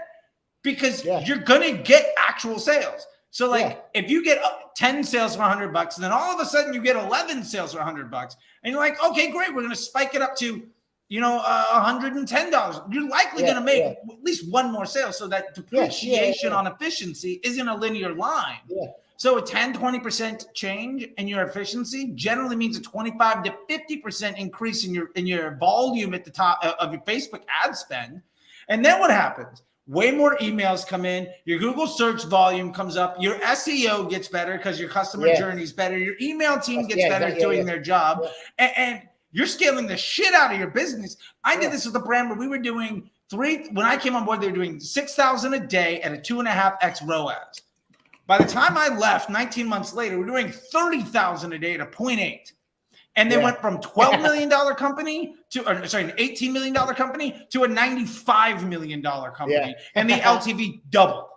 because you're going to get actual sales. So like if you get 10 sales for $100 and then all of a sudden you get 11 sales for $100 and you're like, okay, great, we're going to spike it up to $110, you're likely going to make at least 1 more sale. So that depreciation on efficiency isn't a linear line. So a 10, 20% change in your efficiency generally means a 25 to 50% increase in your volume at the top of your Facebook ad spend. And then what happens? Way more emails come in, your Google search volume comes up, your SEO gets better because your customer journey is better, your email team gets better at doing their job, and you're scaling the shit out of your business. I did this with a brand where we were doing when I came on board, they were doing 6,000 a day at a 2.5x ROAS. By the time I left 19 months later, we're doing 30,000 a day at a 0.8. And they went from $12 million company to, an $18 million company to a $95 million company. And the LTV doubled.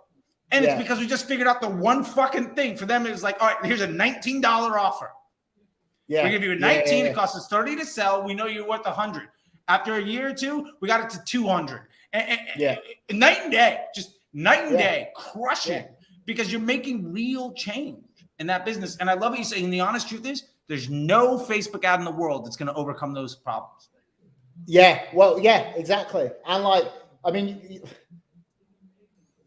And it's because we just figured out the one fucking thing. For them, it was like, all right, here's a $19 offer. We give you a 19. It costs us 30 to sell. We know you're worth 100. After a year or 2, we got it to 200. And night and day, just night and day, crushing because you're making real change in that business. And I love what you say. And the honest truth is, there's no Facebook ad in the world that's going to overcome those problems. Well, exactly. And like, I mean,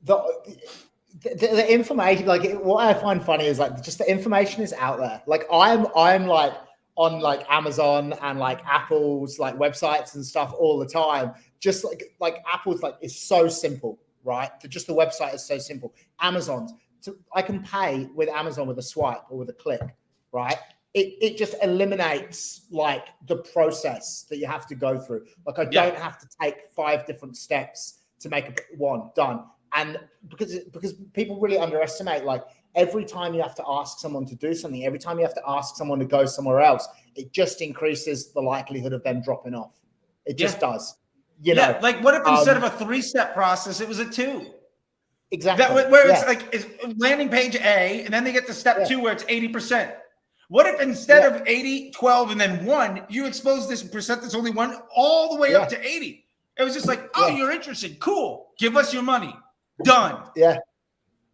the information, like what I find funny is like just the information is out there. Like I'm like on like Amazon and like Apple's like websites and stuff all the time. Just like Apple's like is so simple, right? Just the website is so simple. Amazon's, I can pay with Amazon with a swipe or with a click, right? It just eliminates like the process that you have to go through. Like I don't have to take 5 different steps to make one done. And because people really underestimate, like every time you have to ask someone to do something, every time you have to ask someone to go somewhere else, it just increases the likelihood of them dropping off. It just does. You know, like what if instead of a 3-step process, it was a 2? Exactly. Where it's like it's landing page A, and then they get to step 2 where it's 80%. What if instead of 80, 12, and then 1, you expose this percent that's only 1 all the way up to 80? It was just like, oh, you're interested. Cool. Give us your money. Done.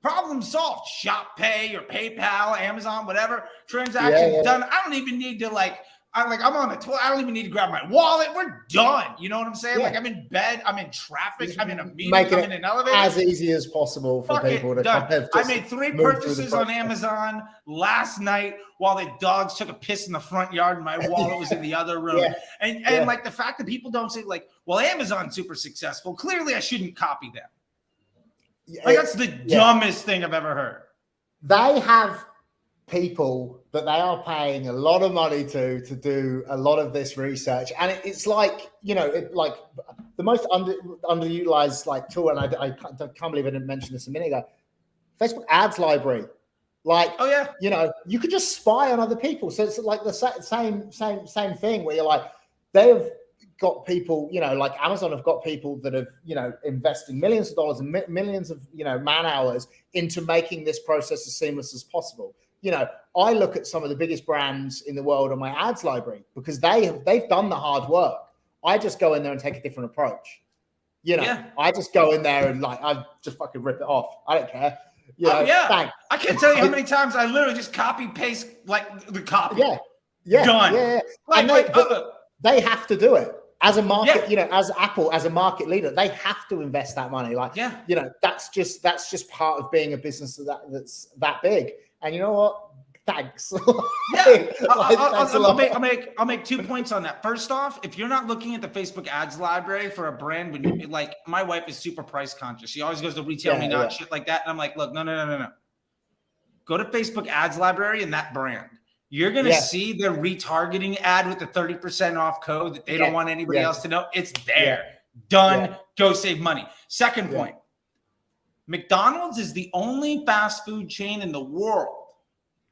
Problem solved. Shop Pay or PayPal, Amazon, whatever. Transaction done. I don't even need to like, I'm on the toilet. I don't even need to grab my wallet. We're done. You know what I'm saying? Yeah. Like I'm in bed. I'm in traffic. I'm in a meeting. Making I'm in an elevator. as easy as possible for people to kind of I made 3 purchases on Amazon last night while the dogs took a piss in the front yard and my wallet was in the other room. And like the fact that people don't say like, well, Amazon's super successful. Clearly I shouldn't copy them. Like that's the dumbest thing I've ever heard. They have people that they are paying a lot of money to do a lot of this research, and it's like, you know, like the most underutilized like tool, and I can't believe I didn't mention this a minute ago, Facebook ads library. Like, oh yeah, you know, you could just spy on other people. So it's like the same thing where you're like, they have got people, you know, like Amazon have got people that have, you know, investing millions of dollars and millions of, you know, man hours into making this process as seamless as possible. You know, I look at some of the biggest brands in the world on my ads library because they've done the hard work. I just go in there and take a different approach. You know, I just go in there and like, I just fucking rip it off. I don't care. You know, I can't tell you how many times I literally just copy paste like the copy. Done. Like, they have to do it as a market. You know, as Apple, as a market leader, they have to invest that money. Like, you know, that's just part of being a business that's that big. And you know what? Thanks. I'll make 2 points on that. First off, if you're not looking at the Facebook ads library for a brand, when you like, my wife is super price conscious. She always goes to retail me, not shit like that. And I'm like, look, no. Go to Facebook ads library and that brand. You're going to see the retargeting ad with the 30% off code that they don't want anybody else to know. It's there. Done. Go save money. Second point. McDonald's is the only fast food chain in the world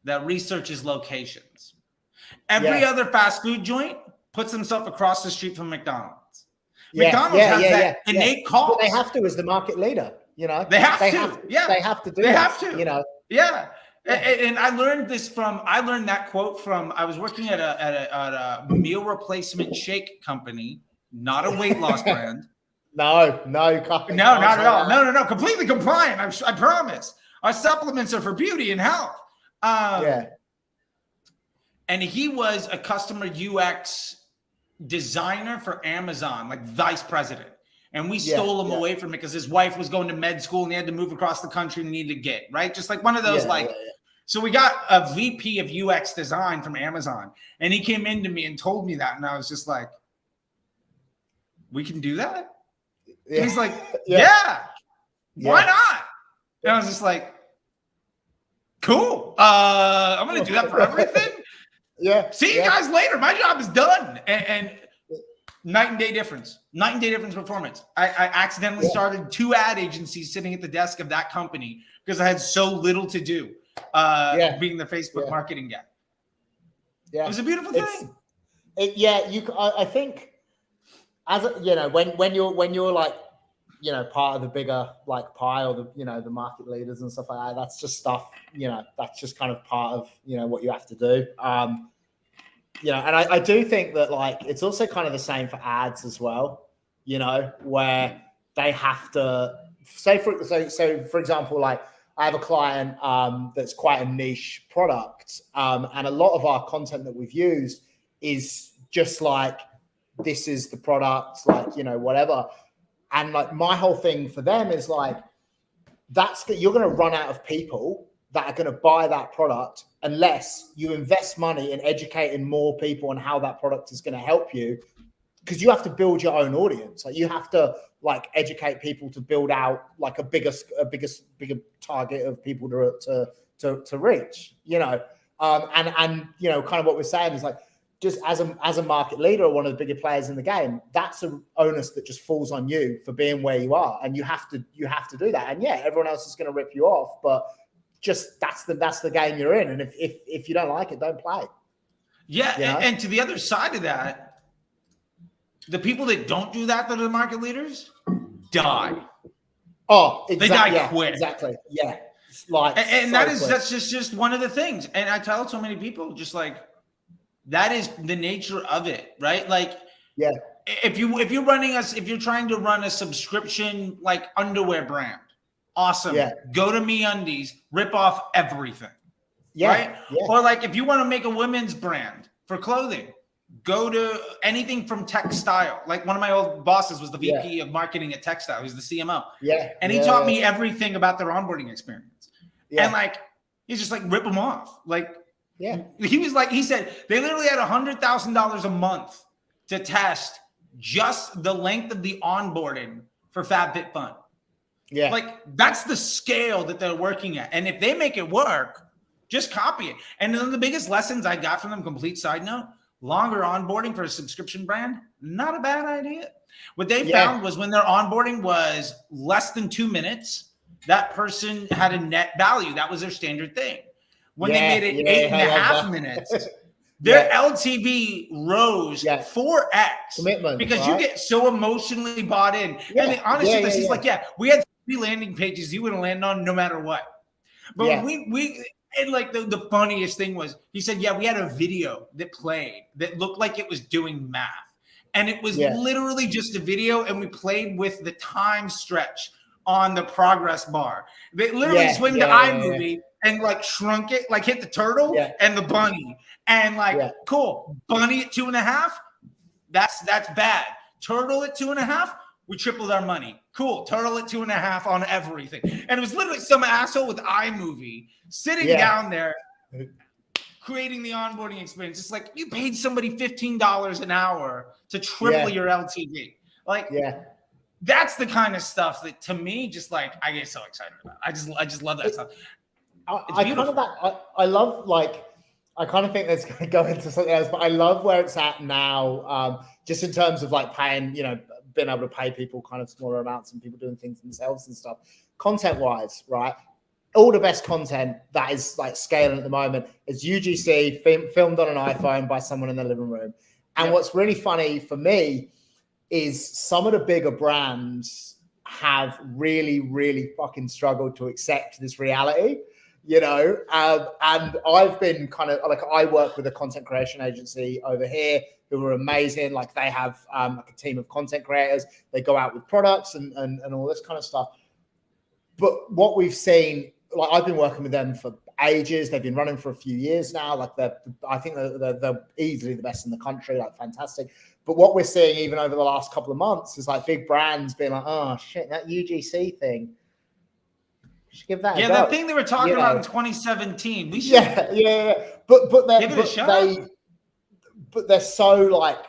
that researches locations. Every other fast food joint puts themselves across the street from McDonald's. McDonald's has that innate call. But they have to as the market leader, you know. They have to. They have to do They it, have to. You know. Yeah. And I learned that quote from, I was working at a meal replacement shake company, not a weight loss brand. No, not at all. No. Completely compliant. I promise. Our supplements are for beauty and health. And he was a customer UX designer for Amazon, like vice president. And we stole him away from it because his wife was going to med school and he had to move across the country and needed to get, right? Just like one of those, So we got a VP of UX design from Amazon. And he came into me and told me that. And I was just like, we can do that? And he's like, why not? And I was just like, cool. I'm going to do that for everything. See you guys later. My job is done. And night and day difference performance. I accidentally started 2 ad agencies sitting at the desk of that company because I had so little to do being the Facebook marketing guy. It was a beautiful thing. I think as you know, when you're like, you know, part of the bigger like pie or the, you know, the market leaders and stuff like that, that's just stuff, you know, that's just kind of part of, you know, what you have to do. You know, and I do think that like it's also kind of the same for ads as well, you know, where they have to say for example, like I have a client that's quite a niche product, and a lot of our content that we've used is just like, this is the product, like, you know, whatever. And like my whole thing for them is like, you're going to run out of people that are going to buy that product unless you invest money in educating more people on how that product is going to help you, because you have to build your own audience. Like you have to like educate people to build out like a bigger target of people to reach, you know. And you know, kind of what we're saying is like, just as a market leader or one of the bigger players in the game, that's an onus that just falls on you for being where you are, and you have to do that. And everyone else is going to rip you off, but just that's the game you're in. And if you don't like it, don't play. Yeah, you know? And to the other side of that, the people that don't do that are the market leaders die. Oh, exactly. They die quick. Exactly. Yeah. It's like, and that's just one of the things. And I tell so many people, just like, that is the nature of it, right? Like, if you're trying to run a subscription like underwear brand, awesome. Go to MeUndies, rip off everything. Right? Or like if you want to make a women's brand for clothing, go to anything from Textile. Like one of my old bosses was the VP of marketing at Textile. He's the CMO. And he taught me everything about their onboarding experience. And like, he's just like, rip them off. Like, he was like, he said they literally had $100,000 a month to test just the length of the onboarding for FabFitFun. Like that's the scale that they're working at. And if they make it work, just copy it. And one of the biggest lessons I got from them, complete side note, longer onboarding for a subscription brand, not a bad idea. What they found was when their onboarding was less than 2 minutes, that person had a net value. That was their standard thing. When they made it 8.5 minutes, their LTV rose 4x commitment, because you get so emotionally bought in. And honestly, he's like, we had 3 landing pages you would have landed on no matter what. But we and like the funniest thing was he said, we had a video that played that looked like it was doing math. And it was literally just a video, and we played with the time stretch on the progress bar. They literally just went into iMovie and like shrunk it, like hit the turtle and the bunny. And like, cool, bunny at 2.5, that's bad. Turtle at 2.5, we tripled our money. Cool, turtle at 2.5 on everything. And it was literally some asshole with iMovie sitting down there creating the onboarding experience. It's like you paid somebody $15 an hour to triple your LTV. Like, that's the kind of stuff that to me, just like I get so excited about. I just love that stuff. I love, like, I kind of think that's going to go into something else, but I love where it's at now, just in terms of like paying, you know, being able to pay people kind of smaller amounts and people doing things themselves and stuff. Content wise, right? All the best content that is like scaling at the moment is UGC filmed on an iPhone by someone in their living room. And what's really funny for me is some of the bigger brands have really, really fucking struggled to accept this reality, you know? And I've been kind of like, I work with a content creation agency over here who are amazing. Like they have like a team of content creators. They go out with products and all this kind of stuff. But what we've seen, like I've been working with them for ages. They've been running for a few years now. Like I think they're easily the best in the country, like fantastic. But what we're seeing even over the last couple of months is like big brands being like, oh shit, that UGC thing. We should give that a go. That thing they were talking about in 2017. We should But give it a shot. But they're so like,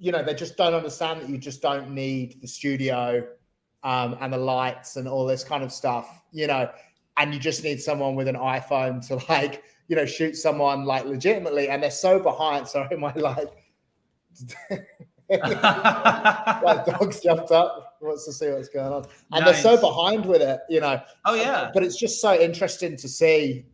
you know, they just don't understand that you just don't need the studio and the lights and all this kind of stuff, you know, and you just need someone with an iPhone to like, you know, shoot someone like legitimately. And they're so behind. Sorry, my like dogs jumped up, wants to see what's going on. And they're so behind with it, you know. Oh yeah. But it's just so interesting to see,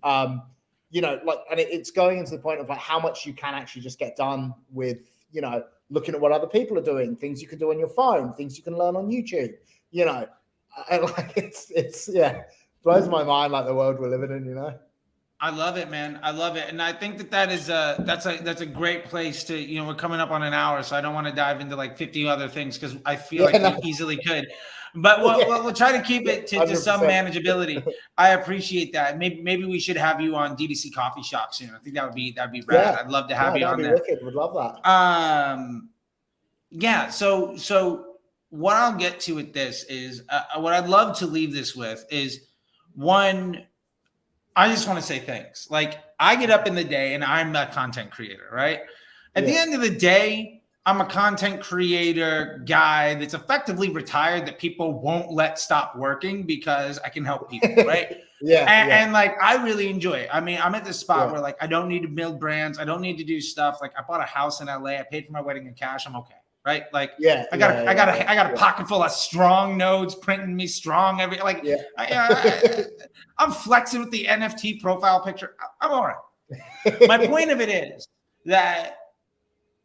you know, like, and it's going into the point of like how much you can actually just get done with, you know, looking at what other people are doing, things you can do on your phone, things you can learn on YouTube, you know, and like it's blows my mind, like the world we're living in, you know. I love it, man. I love it. And I think that is that's a great place to, you know, we're coming up on an hour, so I don't want to dive into like 50 other things because I feel we easily could. But we'll try to keep it to some manageability. I appreciate that. Maybe we should have you on DDC Coffee Shop soon. I think that'd be rad. I'd love to have you on there. Wicked. Would love that. So what I'll get to with this is what I'd love to leave this with is one. I just want to say thanks. Like I get up in the day and I'm a content creator, right? At the end of the day, I'm a content creator guy that's effectively retired that people won't let stop working because I can help people, right? And like, I really enjoy it. I mean, I'm at this spot where like, I don't need to build brands. I don't need to do stuff. Like I bought a house in LA. I paid for my wedding in cash. I'm okay. Right. Like, I got a pocket full of strong nodes printing me strong. I'm flexing with the NFT profile picture. I'm all right. My point of it is that,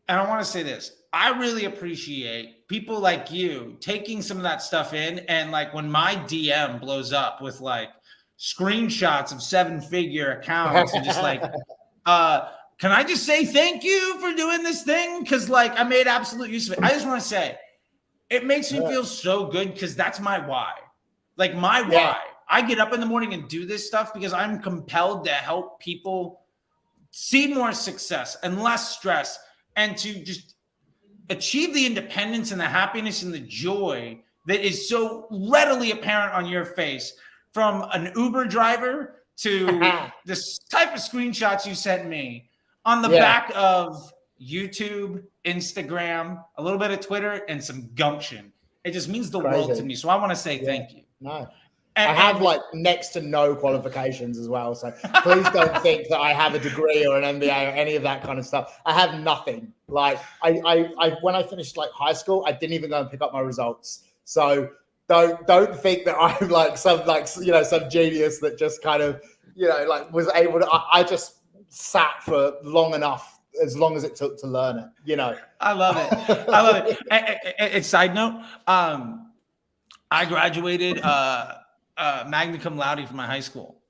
and I want to say this, I really appreciate people like you taking some of that stuff in. And like when my DM blows up with like screenshots of 7-figure accounts and just like, can I just say thank you for doing this thing? Because like I made absolute use of it. I just want to say it makes me feel so good because that's my why. Like my why. I get up in the morning and do this stuff because I'm compelled to help people see more success and less stress and to just achieve the independence and the happiness and the joy that is so readily apparent on your face, from an Uber driver to this type of screenshots you sent me on the back of YouTube, Instagram, a little bit of Twitter, and some gumption. It just means the world to me. So I want to say thank you. No. I have like next to no qualifications as well. So please don't think that I have a degree or an MBA or any of that kind of stuff. I have nothing. Like I when I finished like high school, I didn't even go and pick up my results. So don't think that I'm like some some genius that just kind of, like was able to, I just sat for long enough, as long as it took to learn it, I love it. I love it. And side note, I graduated magna cum laude from my high school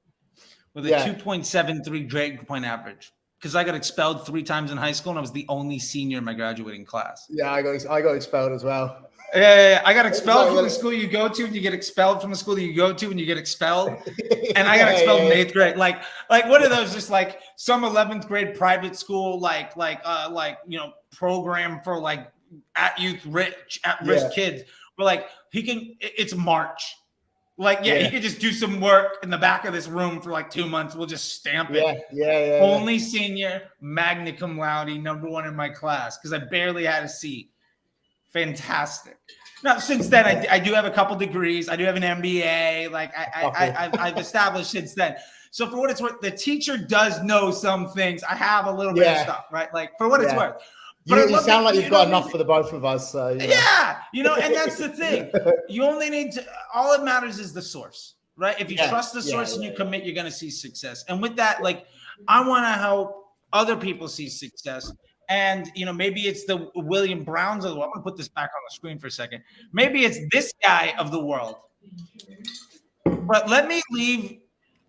with a 2.73 grade point average, because I got expelled 3 times in high school and I was the only senior in my graduating class. Yeah, I got expelled as well. Yeah. I got expelled from the school you go to, and you get expelled from the school that you go to, and you get expelled. And I got expelled in 8th grade. Like what are those? Just like some 11th grade private school, program for like at risk kids. But like it's March. He could just do some work in the back of this room for like 2 months. We'll just stamp it. Yeah. Only senior, magna cum laude, #1 in my class, because I barely had a seat. Fantastic. Now, since then, I do have a couple degrees. I do have an MBA. I've established since then. So for what it's worth, the teacher does know some things. I have a little bit of stuff, right? Like for what it's worth. But you sound like you've got enough for the both of us. So, yeah, and that's the thing. You only need to, all it matters is the source, right? If you trust the source and you commit, you're going to see success. And with that, I want to help other people see success. And, maybe it's the William Browns of the world. I'm going to put this back on the screen for a second. Maybe it's this guy of the world. But let me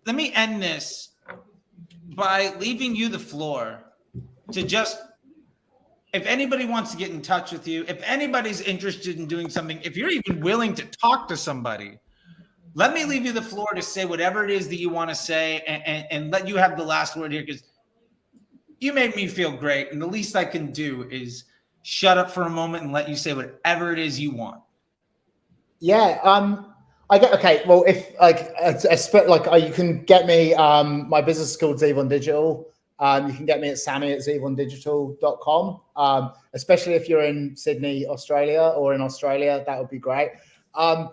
end this by leaving you the floor to just, if anybody wants to get in touch with you, if anybody's interested in doing something, if you're even willing to talk to somebody, let me leave you the floor to say whatever it is that you want to say, and let you have the last word here, because you made me feel great. And the least I can do is shut up for a moment and let you say whatever it is you want. Yeah. Okay. Well, if you can get me, my business is called Zevon Digital. You can get me at sammy@zevondigital.com. Especially if you're in Sydney, Australia, or in Australia, that would be great. The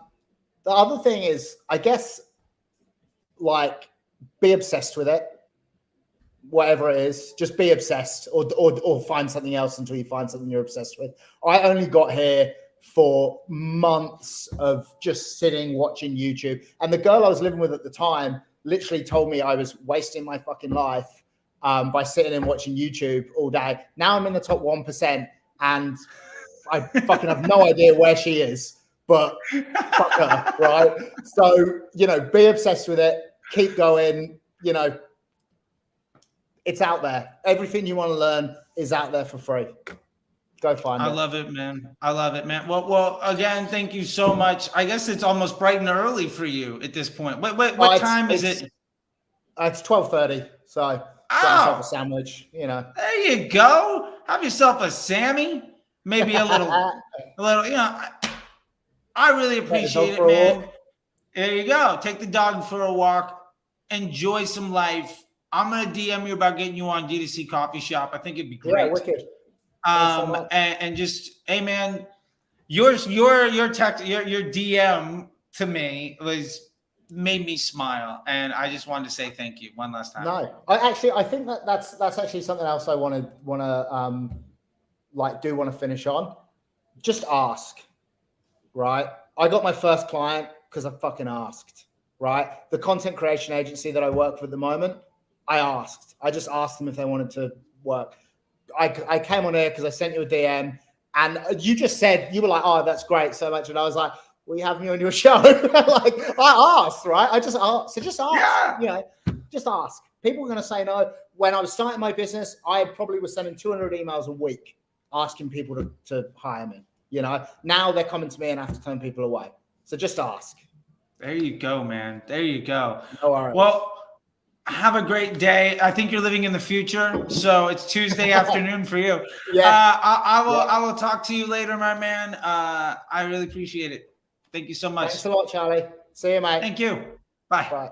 other thing is, I guess, be obsessed with it. Whatever it is, just be obsessed, or find something else until you find something you're obsessed with. I only got here for months of just sitting, watching YouTube. And the girl I was living with at the time literally told me I was wasting my fucking life by sitting and watching YouTube all day. Now I'm in the top 1%, and I fucking have no idea where she is, but fuck her, right? So, be obsessed with it. Keep going, it's out there. Everything you want to learn is out there for free. Go find it. I love it, man. Well, again, thank you so much. I guess it's almost bright and early for you at this point. What time is it? It's 12:30. So get yourself a sandwich, There you go. Have yourself a Sammy. Maybe a little, I really appreciate it, man. There you go. Take the dog for a walk. Enjoy some life. I'm gonna DM you about getting you on D2C Coffee Shop. I think it'd be great. Yeah, wicked. And just, hey man, your DM to me made me smile, and I just wanted to say thank you one last time. No, I think that's actually something else I want to finish on. Just ask, right? I got my first client because I fucking asked, right? The content creation agency that I work with at the moment, I just asked them if they wanted to work. I came on here because I sent you a DM, and you just said, you were like, oh, that's great so much. And I was like, will you have me on your show? I asked, right? I just asked. So just ask, just ask. People are going to say no. When I was starting my business, I probably was sending 200 emails a week asking people to hire me. Now they're coming to me and I have to turn people away. So just ask. There you go, man. There you go. No worries. Well, Have a great day. I think you're living in the future, so it's Tuesday afternoon for you. Yeah. I will talk to you later, my man. I really appreciate it. Thank you so much. Thanks a lot, Charlie. See you, mate. Thank you. Bye. Bye.